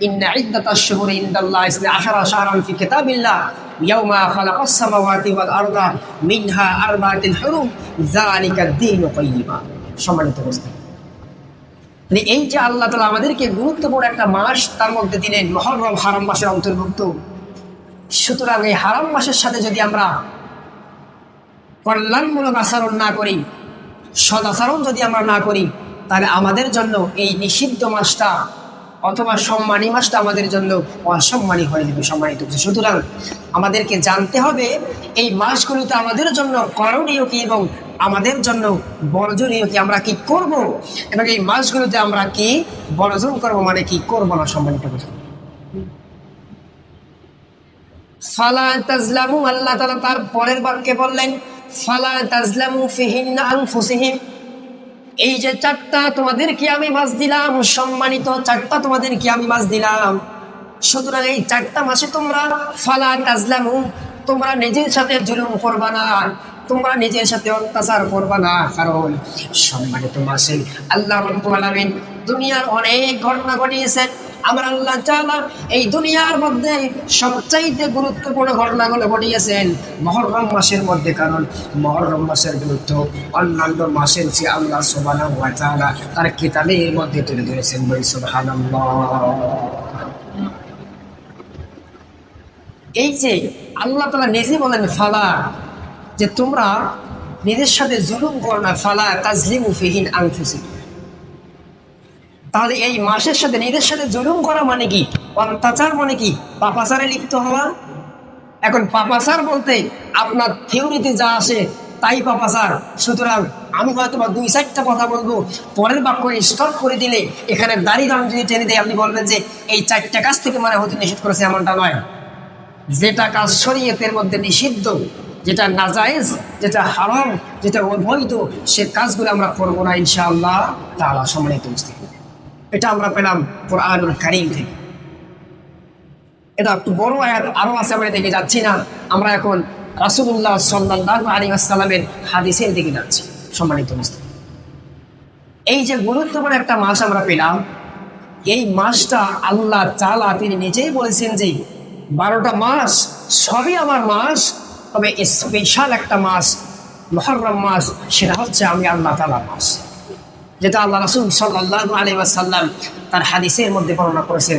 ইন্না ইদ্দাতাশ শুহুরি ইনদাল্লাহি ইসনা আশারা শাহরান ফি কিতাবিল্লাহ ইয়াওমা খালাকাস সামাওয়াতি ওয়াল আরদা মিনহা আরবাআতুল হুরুম যালিকা দ্বীনুল কাইয়্যিমা। সম্মানিত উপস্থিতি, এই যে আল্লাহ তাআলা আমাদেরকে গুরুত্বপূর্ণ একটা মাস তার মধ্যে দিলেন, মুহররম হারাম মাসের অন্তর্ভুক্ত। সুতরাং এই হারাম মাসের সাথে যদি আমরা কল্যাণমূলক আচরণ না করি, সদাচরণ যদি আমরা না করি, তাহলে আমাদের জন্য এই নিষিদ্ধ মাসটা অথবা সম্মানী মাসটা আমাদের জন্য অসম্মানী হয়ে যাবে। সম্মানিত, সুতরাং আমাদেরকে জানতে হবে এই মাসগুলোতে আমাদের জন্য করণীয় কি এবং আমাদের জন্য বর্জনীয় কি, আমরা কি করব এবং এই মাসগুলোতে আমরা কি বর্জন করব, মানে কি করব না। সম্মানিত, ফালা তাজলামু, আল্লাহ তাআলা তার পরের বাক্যে বললেন ফালা তাজলামু ফিহিন্না আনফুসিহিম। এই যে চারটা তোমাদেরকে আমি মাস দিলাম, সম্মানিত চারটা তোমাদেরকে আমি মাস দিলাম, সুতরাং এই চারটা মাসে তোমরা ফালা তাজলামু, তোমরা নিজের সাথে জুলুম করবা না, তোমরা নিজের সাথে অত্যাচার করবা না। কারণ সম্মানিত মাসে আল্লাহ রাব্বুল আলামিন দুনিয়ার অনেক ঘটনা ঘটিয়েছেন। আমার আল্লাহ তাআলা এই দুনিয়ার মধ্যে সবচাইতে গুরুত্বপূর্ণ ঘটনাগুলো ঘটিয়েছেন মুহররম মাসের মধ্যে। কারণ মুহররম মাসের গুরুত্ব অন্যান্য মাসের চেয়ে আল্লাহ সুবহানাহু ওয়া তাআলা তার কিতাবের মধ্যে তুলে ধরেছেন। বলি সুবহানাল্লাহ। এই যে আল্লাহ তাআলা নিজে বলেন ফালা, যে তোমরা নিজের সাথে জুলুম করো না, ফালা তাজলিমু ফিহিন আনফুসিকুম। তাহলে এই মাসের সাথে নিজের সাথে জুলুম করা মানে কি, অত্যাচার মানে কি, পাপাচারে লিপ্ত হওয়া। এখন পাপাচার বলতে আপনার থিওরিতে যা আসে তাই পাপাচার। সুতরাং আমি হয়তো বা 2-4টা কথা বলবো, পরের বাক্য স্টপ করে দিলে এখানে দাড়ি দাম যদি টেনে দেয়, আপনি বলবেন যে এই 4টা কাজ থেকে মানে হতে নিষেধ করেছে, এমনটা নয়। যেটা কাজ শরীয়তের মধ্যে নিষিদ্ধ, যেটা নাজায়েজ, যেটা হারাম, যেটা অবৈধ, সে কাজগুলো আমরা করবো না ইনশাআল্লাহ তাআলা। সম্মানিত উপস্থিতি, এটা আমরা পেলাম কোরআনুল কারীম থেকে। এটা একটু বড় আয়াত আরো আছে, আমরা দেখে যাচ্ছি না, আমরা এখন রাসূলুল্লাহ সাল্লাল্লাহু আলাইহি ওয়াসাল্লামের হাদিসের দিকে যাচ্ছি। সম্মানিত উপস্থিতি, এই যে গুরুত্বপূর্ণ একটা মাস আমরা পেলাম, এই মাসটা আল্লাহ তাআলা তিনি নিজেই বলেছেন যে 12টা মাস সবই আমার মাস, তবে স্পেশাল একটা মাস মুহররম মাস, সেটা হচ্ছে আমি আল্লাহ তাআলার মাস, যেটা আল্লাহ রাসূল সাল্লাল্লাহু আলাইহি ওয়াসাল্লাম তার হাদিসের মধ্যে বর্ণনা করেছেন।